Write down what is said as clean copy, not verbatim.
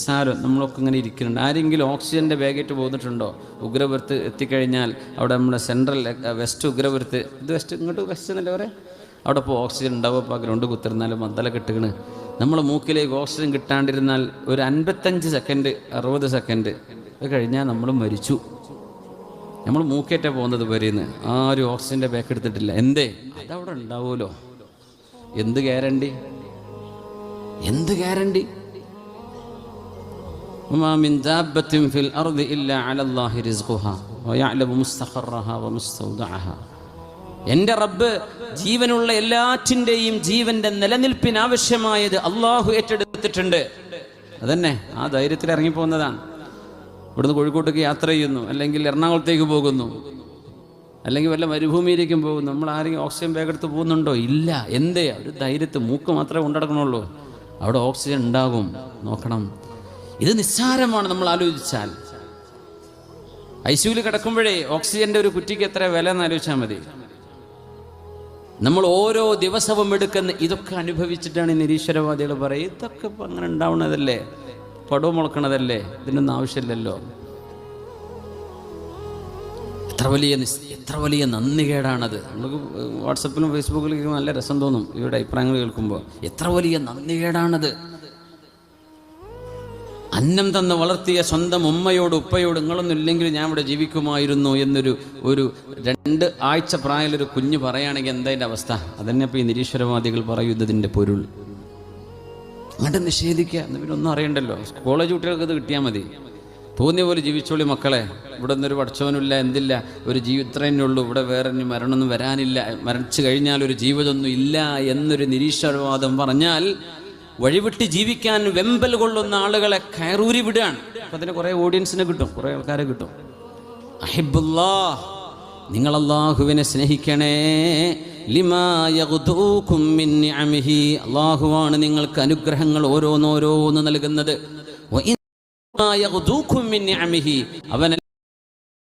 സാരം നമ്മളൊക്കെ ഇങ്ങനെ ഇരിക്കുന്നുണ്ട്. ആരെങ്കിലും ഓക്സിജൻ്റെ ബാഗേറ്റ് പോന്നിട്ടുണ്ടോ? ഉഗ്രപുരത്ത് എത്തിക്കഴിഞ്ഞാൽ അവിടെ നമ്മുടെ സെൻട്രൽ വെസ്റ്റ് ഉഗ്രപുരത്ത്, ഇത് വെസ്റ്റ്, ഇങ്ങോട്ട് വെസ്റ്റ് എന്നല്ലേ പറയാം, അവിടെ ഇപ്പോൾ ഓക്സിജൻ ഉണ്ടാവും. ഇപ്പോൾ ഗ്രൗണ്ട് കുത്തിരുന്നാലും മദ്ദല കെട്ടുകണ്. നമ്മൾ മൂക്കിലേക്ക് ഓക്സിജൻ കിട്ടാണ്ടിരുന്നാൽ ഒരു 55 സെക്കൻഡ് 60 സെക്കൻഡ് അത് കഴിഞ്ഞാൽ നമ്മൾ മരിച്ചു. നമ്മൾ മൂക്കേറ്റാ പോകുന്നത് വരെയെന്ന് ആരും ഓക്സിജൻ്റെ ബാക്ക് എടുത്തിട്ടില്ല. എന്തേ? അതവിടെ ഉണ്ടാവുമല്ലോ. എന്ത് ഗ്യാരണ്ടി? എന്ത് ഗ്യാരണ്ടി? وما من دابة في الأرض إلا على الله رزقها ويعلم مستقرها ومستودعها. എൻ്റെ റബ്ബ് ജീവനുള്ള എല്ലാറ്റിൻ്റെയും ജീവന്റെ നിലനിൽപ്പിന് ആവശ്യമായത് അള്ളാഹു ഏറ്റെടുത്തിട്ടുണ്ട്. അതന്നെ ആ ധൈര്യത്തിൽ ഇറങ്ങിപ്പോകുന്നതാണ്. ഇവിടുന്ന് കോഴിക്കോട്ടേക്ക് യാത്ര ചെയ്യുന്നു, അല്ലെങ്കിൽ എറണാകുളത്തേക്ക് പോകുന്നു, അല്ലെങ്കിൽ വല്ല മരുഭൂമിയിലേക്കും പോകുന്നു. നമ്മൾ ആരെങ്കിലും ഓക്സിജൻ ബാഗ് എടുത്ത് പോകുന്നുണ്ടോ? ഇല്ല. എന്തേ? ഒരു ധൈര്യത്തിൽ മൂക്ക് മാത്രമേ കൊണ്ടടക്കണുള്ളൂ. അവിടെ ഓക്സിജൻ ഉണ്ടാകും. നോക്കണം, ഇത് നിസ്സാരമാണ് നമ്മൾ ആലോചിച്ചാൽ. ഐസിയുവിൽ കിടക്കുമ്പോഴേ ഓക്സിജന്റെ ഒരു കുറ്റിക്ക് എത്ര വില എന്ന് ആലോചിച്ചാൽ മതി. നമ്മൾ ഓരോ ദിവസവും എടുക്കുന്ന ഇതൊക്കെ അനുഭവിച്ചിട്ടാണ് ഈ നിരീശ്വരവാദികൾ പറയും, ഇതൊക്കെ ഇപ്പം അങ്ങനെ ഉണ്ടാവണതല്ലേ, പടവ് മുളക്കണതല്ലേ, ഇതിനൊന്നും ആവശ്യമില്ലല്ലോ. എത്ര വലിയ നന്ദികേടാണത്. നമുക്ക് വാട്സപ്പിലും ഫേസ്ബുക്കിലും നല്ല രസം തോന്നും ഇവരുടെ അഭിപ്രായങ്ങൾ കേൾക്കുമ്പോൾ. എത്ര വലിയ നന്ദികേടാണത്. അന്നം തന്ന് വളർത്തിയ സ്വന്തം ഉമ്മയോട് ഉപ്പയോട് നിങ്ങളൊന്നും ഇല്ലെങ്കിൽ ഞാൻ ഇവിടെ ജീവിക്കുമായിരുന്നു എന്നൊരു 2 ആഴ്ച പ്രായമുള്ളൊരു കുഞ്ഞ് പറയുകയാണെങ്കിൽ എന്താ അതിൻ്റെ അവസ്ഥ? അതന്നെ ഇപ്പോൾ ഈ നിരീശ്വരവാദികൾ പറയുന്നതിൻ്റെ പൊരുൾ. അങ്ങോട്ട് നിഷേധിക്കുക, എന്ന് പിന്നെ ഒന്നും അറിയണ്ടല്ലോ. കോളേജ് കുട്ടികൾക്ക് ഇത് കിട്ടിയാൽ മതി. തോന്നിയ പോലെ ജീവിച്ചോളി മക്കളെ, ഇവിടെ ഒന്നൊരു പഠിച്ചവനില്ല, എന്തില്ല, ഒരു ജീവിതത്രേ ഉള്ളൂ, ഇവിടെ വേറെ മരണമൊന്നും വരാനില്ല, മരിച്ചു കഴിഞ്ഞാൽ ഒരു ജീവിതമൊന്നും ഇല്ല എന്നൊരു നിരീശ്വരവാദം പറഞ്ഞാൽ വഴിവിട്ട് ജീവിക്കാൻ വെമ്പൽ കൊള്ളുന്ന ആളുകളെ കയറൂരി വിടുകയാണ്. അപ്പം അതിന് കുറേ ഓഡിയൻസിനെ കിട്ടും, കുറേ ആൾക്കാരെ കിട്ടും. അഹിബുല്ലാഹ്, നിങ്ങൾ അല്ലാഹുവിനെ സ്നേഹിക്കണേ. ലിമാ യഗ്ദൂകും മിൻ നിഅമിഹി, അല്ലാഹുവാണ് നിങ്ങൾക്ക് അനുഗ്രഹങ്ങൾ ഓരോന്നോരോന്ന് നൽകുന്നത്. വ ഇൻ യഗ്ദൂകും മിൻ നിഅമിഹി, അവൻ